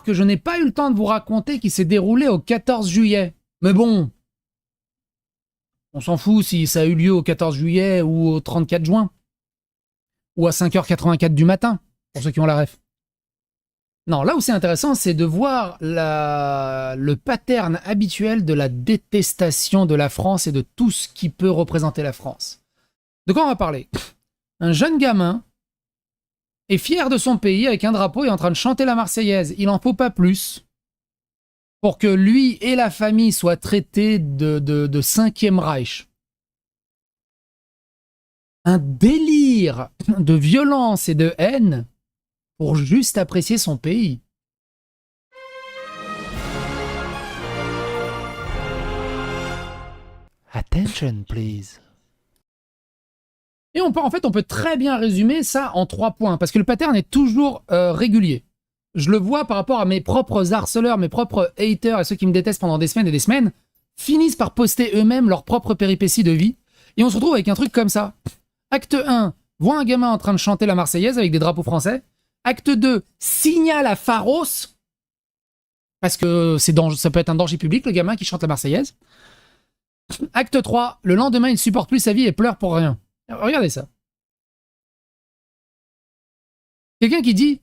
que je n'ai pas eu le temps de vous raconter qui s'est déroulé au 14 juillet. Mais bon, on s'en fout si ça a eu lieu au 14 juillet ou au 34 juin. Ou à 5h84 du matin, pour ceux qui ont la ref. Non, là où c'est intéressant, c'est de voir le pattern habituel de la détestation de la France et de tout ce qui peut représenter la France. De quoi on va parler? Un jeune gamin est fier de son pays avec un drapeau et est en train de chanter la Marseillaise. Il n'en faut pas plus pour que lui et la famille soient traités de 5e Reich. Un délire de violence et de haine pour juste apprécier son pays. Attention, please. Et en fait, on peut très bien résumer ça en 3 points, parce que le pattern est toujours régulier. Je le vois par rapport à mes propres harceleurs, mes propres haters et ceux qui me détestent pendant des semaines, finissent par poster eux-mêmes leurs propres péripéties de vie, et on se retrouve avec un truc comme ça. Acte 1, voit un gamin en train de chanter la Marseillaise avec des drapeaux français. Acte 2, signale à Pharos, parce que ça peut être un danger public, le gamin qui chante la Marseillaise. Acte 3, le lendemain, il supporte plus sa vie et pleure pour rien. Regardez ça. Quelqu'un qui dit,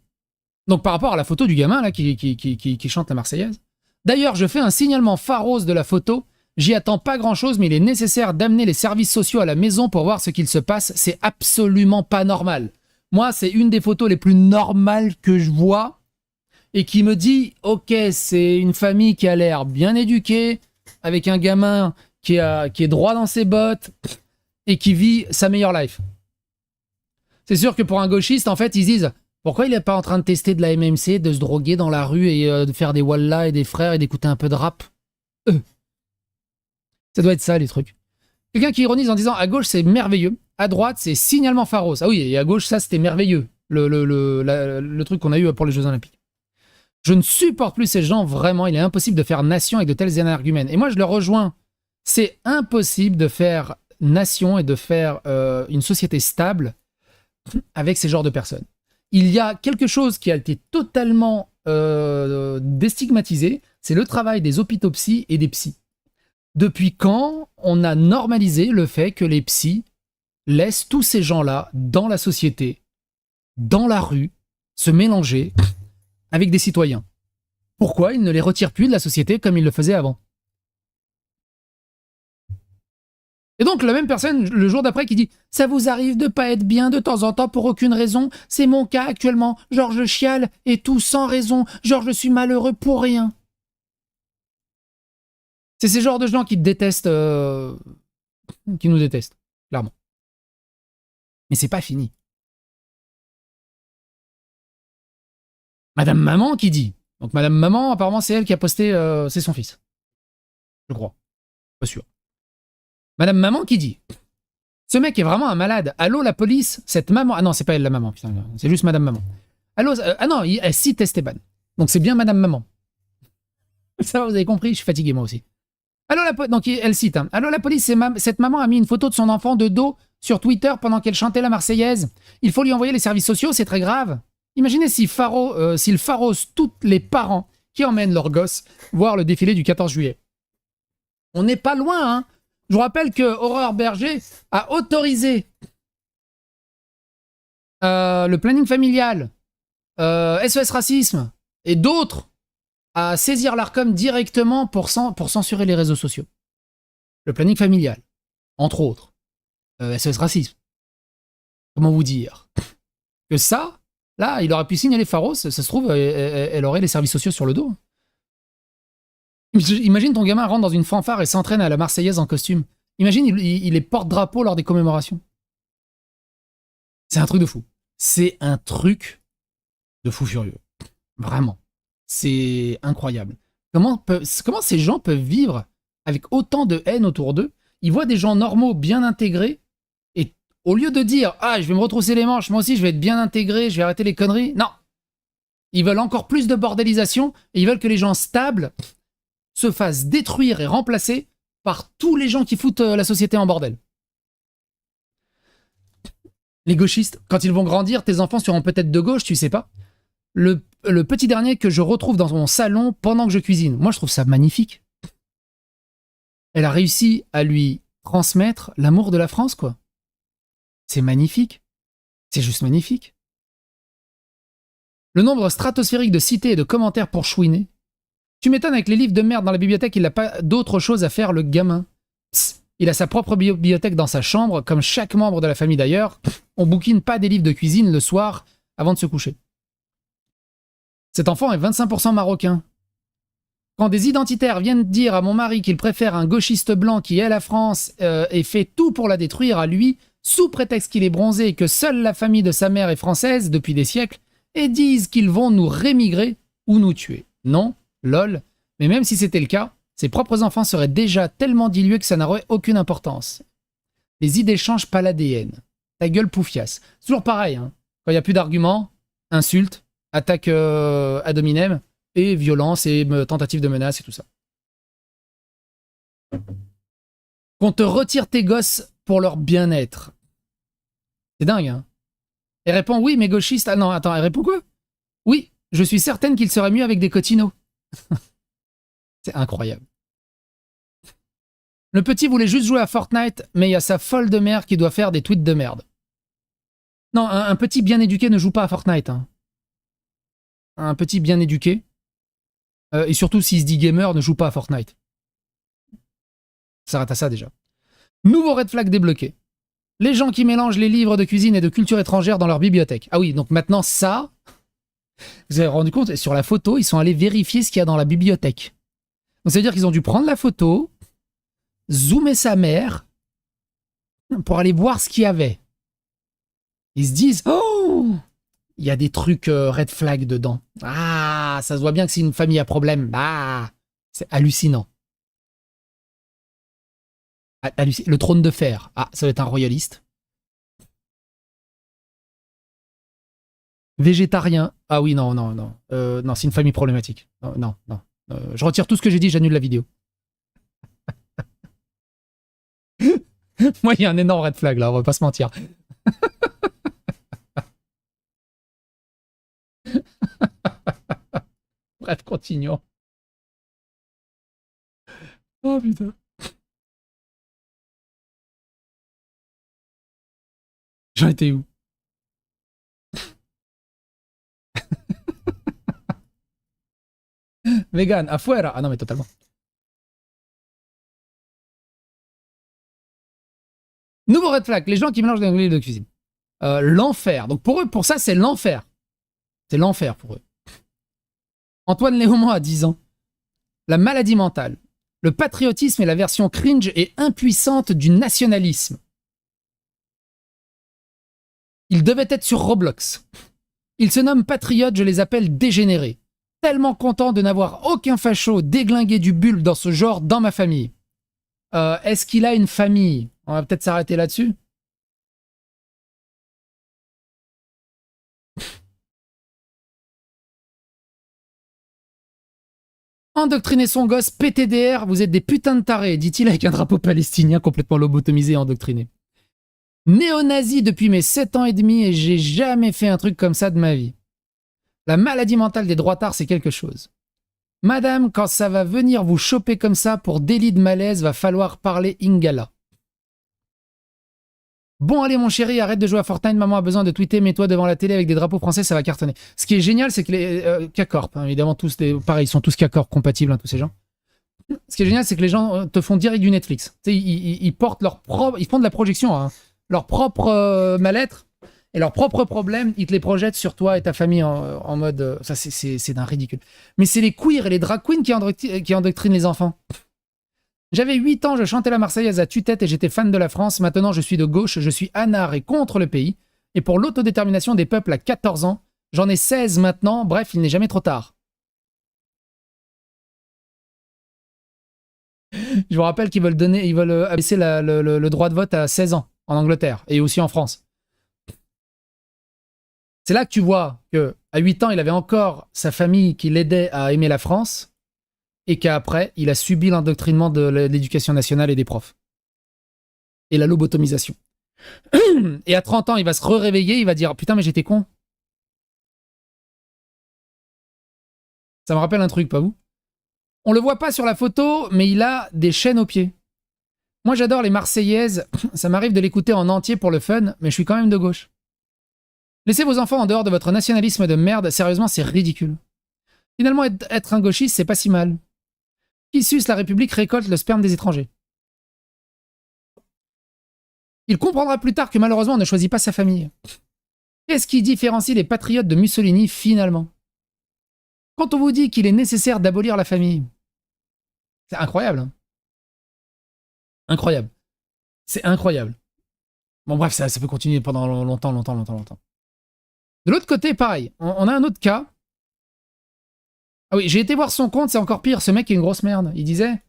donc par rapport à la photo du gamin là, qui chante la Marseillaise, d'ailleurs, je fais un signalement Pharos de la photo. J'y attends pas grand-chose, mais il est nécessaire d'amener les services sociaux à la maison pour voir ce qu'il se passe. C'est absolument pas normal. Moi, c'est une des photos les plus normales que je vois et qui me dit, ok, c'est une famille qui a l'air bien éduquée, avec un gamin qui est droit dans ses bottes et qui vit sa meilleure life. C'est sûr que pour un gauchiste, en fait, ils disent, pourquoi il n'est pas en train de tester de la MMC, de se droguer dans la rue et de faire des wallah et des frères et d'écouter un peu de rap? Ça doit être ça, les trucs. Quelqu'un qui ironise en disant, à gauche, c'est merveilleux. À droite, c'est signalement Pharos. Ah oui, et à gauche, ça, c'était merveilleux. Le truc qu'on a eu pour les Jeux Olympiques. Je ne supporte plus ces gens, vraiment. Il est impossible de faire nation avec de tels énergumènes. Et moi, je le rejoins. C'est impossible de faire nation et de faire une société stable avec ces genres de personnes. Il y a quelque chose qui a été totalement déstigmatisé, c'est le travail des hôpitaux psy et des psys. Depuis quand on a normalisé le fait que les psys laissent tous ces gens-là dans la société, dans la rue, se mélanger avec des citoyens? Pourquoi ils ne les retirent plus de la société comme ils le faisaient avant? Et donc la même personne, le jour d'après, qui dit « Ça vous arrive de pas être bien de temps en temps pour aucune raison? C'est mon cas actuellement. Genre je chiale et tout sans raison. Genre je suis malheureux pour rien. » C'est ces genres de gens qui détestent, qui nous détestent, clairement. Mais c'est pas fini. Madame Maman qui dit. Donc Madame Maman, apparemment, c'est elle qui a posté, c'est son fils. Je crois. Pas sûr. Madame Maman qui dit. Ce mec est vraiment un malade. Allô, la police, cette maman. Ah non, c'est pas elle la maman, putain. C'est juste Madame Maman. Allô, ah non, elle cite Esteban. Donc c'est bien Madame Maman. Ça va, vous avez compris, je suis fatigué moi aussi. Allô, donc elle cite. Hein. Allô, la police, cette maman a mis une photo de son enfant de dos sur Twitter pendant qu'elle chantait la Marseillaise. Il faut lui envoyer les services sociaux, c'est très grave. Imaginez si s'il Pharos tous les parents qui emmènent leurs gosses voir le défilé du 14 juillet. On n'est pas loin, hein. Je vous rappelle que Aurore Berger a autorisé le planning familial, SOS Racisme et d'autres à saisir l'Arcom directement pour censurer les réseaux sociaux. Le planning familial, entre autres. SOS Racisme. Comment vous dire? Que ça, là, il aurait pu signaler Pharos, ça se trouve, elle aurait les services sociaux sur le dos. Imagine ton gamin rentre dans une fanfare et s'entraîne à la Marseillaise en costume. Imagine, il est porte-drapeau lors des commémorations. C'est un truc de fou. C'est un truc de fou furieux. Vraiment. C'est incroyable. Comment ces gens peuvent vivre avec autant de haine autour d'eux? Ils voient des gens normaux, bien intégrés, et au lieu de dire « Ah, je vais me retrousser les manches, moi aussi je vais être bien intégré, je vais arrêter les conneries », non. Ils veulent encore plus de bordélisation, et ils veulent que les gens stables se fassent détruire et remplacer par tous les gens qui foutent la société en bordel. Les gauchistes, quand ils vont grandir, tes enfants seront peut-être de gauche, tu sais pas. le petit dernier que je retrouve dans mon salon pendant que je cuisine. Moi, je trouve ça magnifique. Elle a réussi à lui transmettre l'amour de la France, quoi. C'est magnifique. C'est juste magnifique. Le nombre stratosphérique de cités et de commentaires pour chouiner. Tu m'étonnes, avec les livres de merde dans la bibliothèque, il n'a pas d'autre chose à faire, le gamin. Psst, il a sa propre bibliothèque dans sa chambre, comme chaque membre de la famille d'ailleurs. On bouquine pas des livres de cuisine le soir avant de se coucher. Cet enfant est 25% marocain. Quand des identitaires viennent dire à mon mari qu'il préfère un gauchiste blanc qui hait la France et fait tout pour la détruire à lui, sous prétexte qu'il est bronzé et que seule la famille de sa mère est française depuis des siècles, et disent qu'ils vont nous rémigrer ou nous tuer. Non, lol, mais même si c'était le cas, ses propres enfants seraient déjà tellement dilués que ça n'aurait aucune importance. Les idées changent pas l'ADN. Ta gueule poufiasse. C'est toujours pareil, hein. Quand il n'y a plus d'arguments, insultes, attaque ad hominem, et violence et tentative de menace et tout ça. Qu'on te retire tes gosses pour leur bien-être. C'est dingue, hein. Elle répond oui, mais gauchiste. Ah non, attends, elle répond quoi? Oui, je suis certaine qu'il serait mieux avec des cotinos. C'est incroyable. Le petit voulait juste jouer à Fortnite, mais il y a sa folle de mère qui doit faire des tweets de merde. Non, un petit bien éduqué ne joue pas à Fortnite. Hein. Un petit bien éduqué, et surtout s'il se dit gamer, ne joue pas à Fortnite. Ça s'arrête à ça déjà. Nouveau red flag débloqué. Les gens qui mélangent les livres de cuisine et de culture étrangère dans leur bibliothèque. Ah oui, donc maintenant ça, vous avez rendu compte, sur la photo, ils sont allés vérifier ce qu'il y a dans la bibliothèque. Donc ça veut dire qu'ils ont dû prendre la photo, zoomer sa mère, pour aller voir ce qu'il y avait. Ils se disent, oh, il y a des trucs red flag dedans. Ah, ça se voit bien que c'est une famille à problème. Ah, c'est hallucinant. Le trône de fer. Ah, ça va être un royaliste. Végétarien. Ah oui, non, non, non. Non, c'est une famille problématique. Non, non. Je retire tout ce que j'ai dit, j'annule la vidéo. Moi, il y a un énorme red flag là, on va pas se mentir. Bref, continuons. Oh putain. J'en étais où? Vegan, afuera. Ah non, mais totalement. Nouveau red flag, les gens qui mélangent des livres de cuisine. L'enfer. Donc pour eux, pour ça, c'est l'enfer. C'est l'enfer pour eux. Antoine Léaumont a 10 ans. La maladie mentale. Le patriotisme est la version cringe et impuissante du nationalisme. Il devait être sur Roblox. Ils se nomment patriotes, je les appelle dégénérés. Tellement content de n'avoir aucun facho déglingué du bulbe dans ce genre dans ma famille. Est-ce qu'il a une famille? On va peut-être s'arrêter là-dessus. Endoctriner son gosse PTDR, vous êtes des putains de tarés, dit-il avec un drapeau palestinien complètement lobotomisé et endoctriné. Néo-nazi depuis mes 7 ans et demi et j'ai jamais fait un truc comme ça de ma vie. La maladie mentale des droitards, c'est quelque chose. Madame, quand ça va venir vous choper comme ça pour délit de malaise, va falloir parler Ingala. Bon, allez, mon chéri, arrête de jouer à Fortnite. Maman a besoin de tweeter. Mets-toi devant la télé avec des drapeaux français, ça va cartonner. Ce qui est génial, c'est que les K-Corp, hein, évidemment, pareil, ils sont tous K-Corp compatibles, hein, tous ces gens. Ce qui est génial, c'est que les gens te font direct du Netflix. Tu sais, ils portent leur propre. Ils font de la projection, hein, leur propre mal-être et leurs propres problèmes. Ils te les projettent sur toi et ta famille en mode. Ça, c'est d'un ridicule. Mais c'est les queers et les drag queens qui endoctrinent les enfants. J'avais 8 ans, je chantais la Marseillaise à tue-tête et j'étais fan de la France. Maintenant, je suis de gauche, je suis anard et contre le pays. Et pour l'autodétermination des peuples à 14 ans, j'en ai 16 maintenant. Bref, il n'est jamais trop tard. Je vous rappelle qu'ils veulent abaisser le droit de vote à 16 ans en Angleterre et aussi en France. C'est là que tu vois qu'à 8 ans, il avait encore sa famille qui l'aidait à aimer la France et qu'après, il a subi l'endoctrinement de l'éducation nationale et des profs. Et la lobotomisation. Et à 30 ans, il va se réveiller, il va dire « Putain, mais j'étais con. Ça me rappelle un truc, pas vous? On le voit pas sur la photo, mais il a des chaînes aux pieds. Moi, j'adore les Marseillaises. Ça m'arrive de l'écouter en entier pour le fun, mais je suis quand même de gauche. Laissez vos enfants en dehors de votre nationalisme de merde. Sérieusement, c'est ridicule. Finalement, être un gauchiste, c'est pas si mal. Qui suce la République récolte le sperme des étrangers. Il comprendra plus tard que malheureusement, on ne choisit pas sa famille. Qu'est-ce qui différencie les patriotes de Mussolini, finalement? Quand on vous dit qu'il est nécessaire d'abolir la famille, c'est incroyable. Hein, incroyable. C'est incroyable. Bon, bref, ça peut continuer pendant longtemps. De l'autre côté, pareil. On a un autre cas. Ah oui, j'ai été voir son compte, c'est encore pire. Ce mec est une grosse merde. Il disait: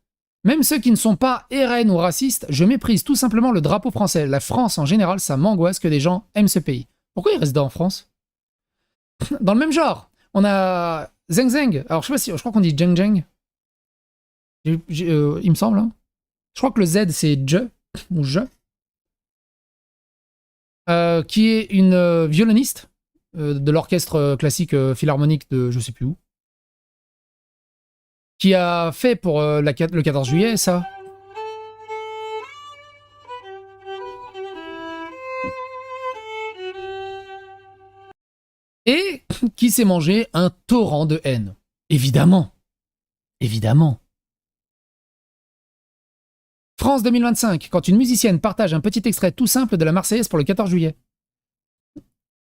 même ceux qui ne sont pas RN ou racistes, je méprise tout simplement le drapeau français. La France, en général, ça m'angoisse que des gens aiment ce pays. Pourquoi il reste en France? Dans le même genre, on a Zeng Zeng. Alors, je sais pas si... Je crois qu'on dit Zeng Zeng. Il me semble. Hein. Je crois que le Z, c'est Je. Ou Je. Qui est une violoniste de l'orchestre classique philharmonique de je sais plus où. Qui a fait pour le 14 juillet, ça. Et qui s'est mangé un torrent de haine. Évidemment. Évidemment. France 2025, quand une musicienne partage un petit extrait tout simple de la Marseillaise pour le 14 juillet.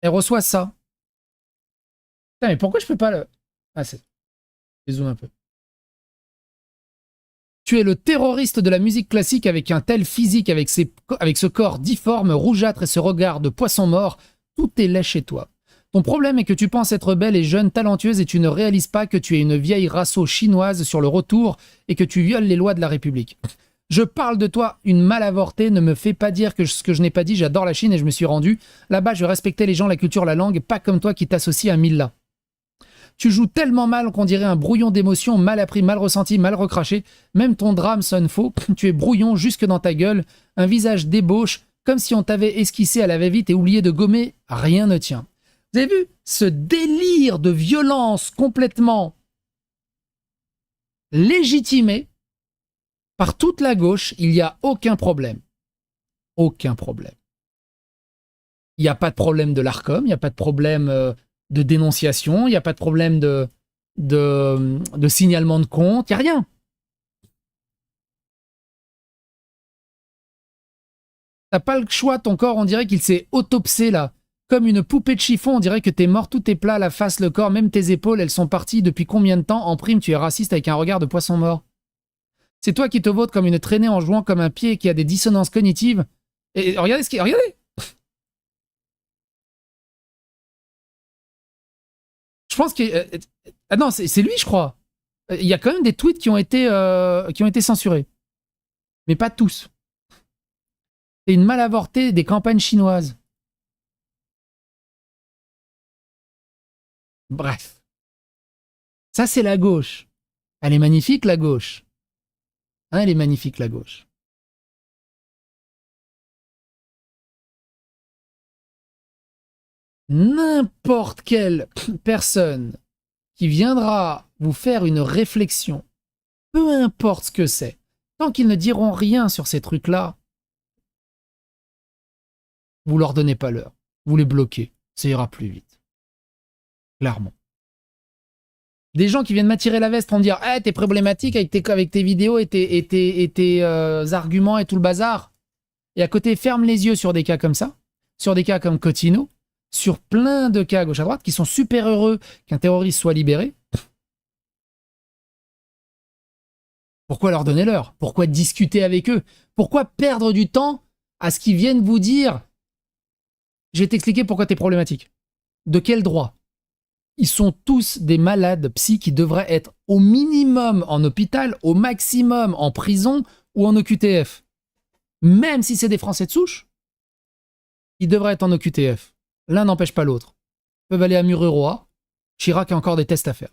Elle reçoit ça. Putain, mais pourquoi je peux pas le... Ah, c'est... Je zoome un peu. Tu es le terroriste de la musique classique avec un tel physique, avec ce corps difforme, rougeâtre et ce regard de poisson mort. Tout est laid chez toi. Ton problème est que tu penses être belle et jeune, talentueuse et tu ne réalises pas que tu es une vieille raceau chinoise sur le retour et que tu violes les lois de la République. Je parle de toi, une mal avortée, ne me fais pas dire que ce que je n'ai pas dit, j'adore la Chine et je me suis rendu. Là-bas, je respectais les gens, la culture, la langue, pas comme toi qui t'associe à Milla. Tu joues tellement mal qu'on dirait un brouillon d'émotions, mal appris, mal ressenti, mal recraché. Même ton drame sonne faux. Tu es brouillon jusque dans ta gueule, un visage d'ébauche, comme si on t'avait esquissé à la va-vite et oublié de gommer. Rien ne tient. Vous avez vu ce délire de violence complètement légitimé par toute la gauche? Il n'y a aucun problème. Aucun problème. Il n'y a pas de problème de l'ARCOM, il n'y a pas de problème de dénonciation, il n'y a pas de problème de signalement de compte, il n'y a rien. T'as pas le choix, ton corps, on dirait qu'il s'est autopsé là. Comme une poupée de chiffon, on dirait que t'es mort, tout est plat, la face, le corps, même tes épaules, elles sont parties depuis combien de temps? En prime, tu es raciste avec un regard de poisson mort. C'est toi qui te votes comme une traînée en jouant comme un pied et qui a des dissonances cognitives. Et regardez ce qui est... Regardez! Je pense que... ah non, c'est lui, je crois. Il y a quand même des tweets qui ont été censurés. Mais pas tous. C'est une mal avortée des campagnes chinoises. Bref. Ça, c'est la gauche. Elle est magnifique, la gauche. Hein, elle est magnifique, la gauche. N'importe quelle personne qui viendra vous faire une réflexion, peu importe ce que c'est, tant qu'ils ne diront rien sur ces trucs-là, vous leur donnez pas l'heure. Vous les bloquez. Ça ira plus vite. Clairement. Des gens qui viennent m'attirer la veste pour me dire hey, t'es problématique avec tes vidéos et tes arguments et tout le bazar. Et à côté, ferme les yeux sur des cas comme ça, sur des cas comme Cotino, sur plein de cas à gauche à droite qui sont super heureux qu'un terroriste soit libéré. Pourquoi leur donner l'heure? Pourquoi discuter avec eux? Pourquoi perdre du temps à ce qu'ils viennent vous dire je vais t'expliquer pourquoi t'es problématique? De quel droit? Ils sont tous des malades psy qui devraient être au minimum en hôpital, au maximum en prison ou en OQTF. Même si c'est des Français de souche, ils devraient être en OQTF. L'un n'empêche pas l'autre. Ils peuvent aller à Mururoa. Chirac a encore des tests à faire.